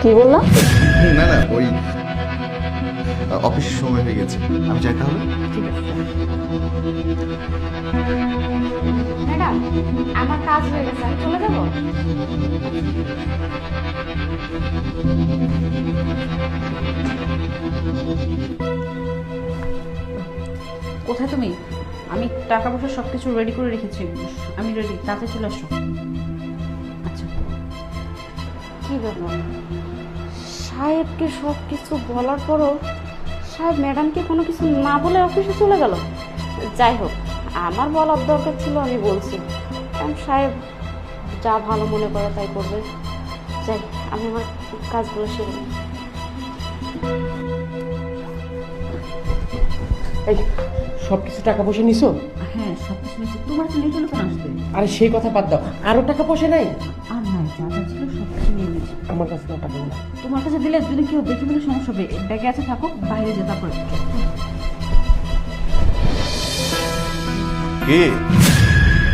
কি বললাম? না না, ওই অফিসের সময় হয়ে গেছে, আমি যাই তাহলে। ঠিক আছে। ম্যাডাম, আমার কাজ হয়ে গেছে, আমি চলে যাব। কোথায় তুমি? আমি টাকা পয়সা সব কিছু রেডি করে রেখেছি, আমি রেডি, তাতে চলে আসো। আচ্ছা। কি ব্যাপার, সাহেবকে সব কিছু বলার পরও সাহেব ম্যাডামকে কোনো কিছু না বলে অফিসে চলে গেল। যাই হোক, আমার বলার দরকার ছিল, আমি বলছি, কারণ সাহেব যা ভালো মনে করে তাই করবে। যাই, আমি আমার কাজগুলো সেরে নিই। এই সব কিছু টাকা পয়সা নিছো? হ্যাঁ, সব কিছু নিয়েছি। তোমার তো লেট হলো কেন আসতে? আরে সেই কথা বাদ দাও, আরো টাকা পয়সা নাই? আর নাই, যা যা ছিল সব কিছু নিয়ে নিয়েছি। আমার কাছে না টাকা না। তোমার কাছে দিলে যদি কেউ দেখে ফেলে সমস্যা হবে। ব্যাগে আছে, থাকো, বাইরে যে তারপরে। কি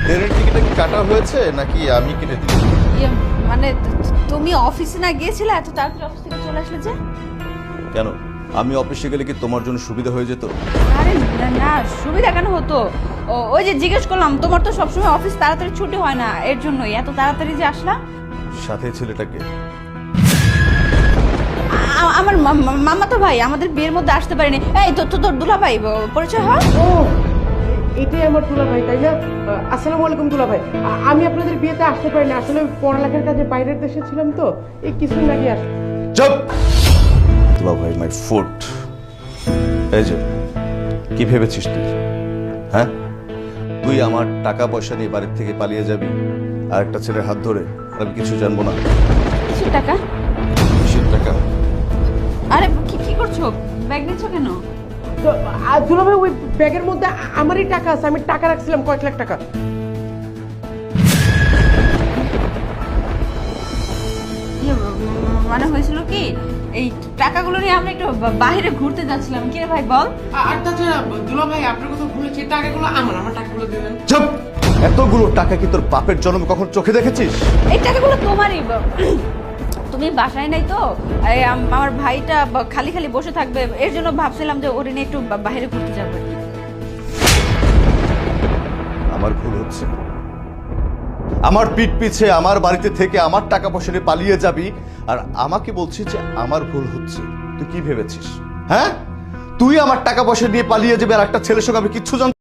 ট্রেনের টিকিটটা কি কাটা হয়েছে নাকি আমি কেটে দিয়েছি? মানে তুমি অফিসে না গিয়েছিলে, এত তাড়াতাড়ি অফিস থেকে চলে আসলে যে? কেন, আমি অফিসে গেলে কি তোমার জন্য সুবিধা হয়ে যেত? আরে না, সুবিধা কেন হতো? ওই যে জিজ্ঞেস করলাম, তোমার তো সবসময় অফিস তাড়াতাড়ি ছুটি হয় না, এর জন্যই এত তাড়াতাড়ি যে আসলাম। সাথে ছেলেটাকে? আমার মামা তো ভাই, আমাদের বিয়ের মধ্যে আসতে পারেনি। এই তো তোর দুলা ভাই, পরিচয় হয়? ও, এটাই আমার দুলা ভাই, তাই না? আসসালামু আলাইকুম দুলা ভাই। আমি আপনাদের বিয়েতে আসতে পারিনি, আসলে পড়ালেখার কাজে বাইরের দেশে ছিলাম তো, এই কিছুদিন আগে আসলাম। চুপ! দুলা ভাই মাই ফুট। এই যে, কি ভেবেছিস তুই? হ্যাঁ, তুই আমার টাকা পয়সা নিয়ে বাড়ির থেকে পালিয়ে যাবি আর একটা ছেলের হাত ধরে, আর আমি কিছু জানবো না? কিসের টাকা? কিসের টাকা? আরে কি করছো? ব্যাগ নিচ্ছ কেন? তো দুলা ভাই, ওই ব্যাগের মধ্যে আমারই টাকা আছে, আমি টাকা রাখছিলাম কয়েক লাখ টাকা। মানে হয়েছিল কি, এই টাকাগুলো নিয়ে আমরা একটু বাইরে ঘুরতে যাচ্ছিলাম। কি রে ভাই বল? আর তাছাড়া দুলা ভাই, আপনার কথা ভুলেছি, টাকাগুলো আমার টাকাগুলো দিবেন। চুপ! এতগুলো টাকা কি তোর বাপের জন্মে কখন চোখে দেখেছিস? এই টাকাগুলো তোমারই। তুমি বাসায় নাই তো, এই আমার ভাইটা খালি খালি বসে থাকবে, এর জন্য ভাবছিলাম যে ওরে নিয়ে একটু বাইরে ঘুরতে যাবো। আমার ভুল হচ্ছে। আমার পিঠ পিছে আমার বাড়িতে থেকে আমার টাকা পয়সা নিয়ে পালিয়ে যাবি আর আমাকে বলছিস যে আমার ভুল হচ্ছে। তুই কি ভেবেছিস? হ্যাঁ, তুই আমার টাকা পয়সা নিয়ে পালিয়ে যাবি আর একটা ছেলের সঙ্গে আমি কিচ্ছু জানতাম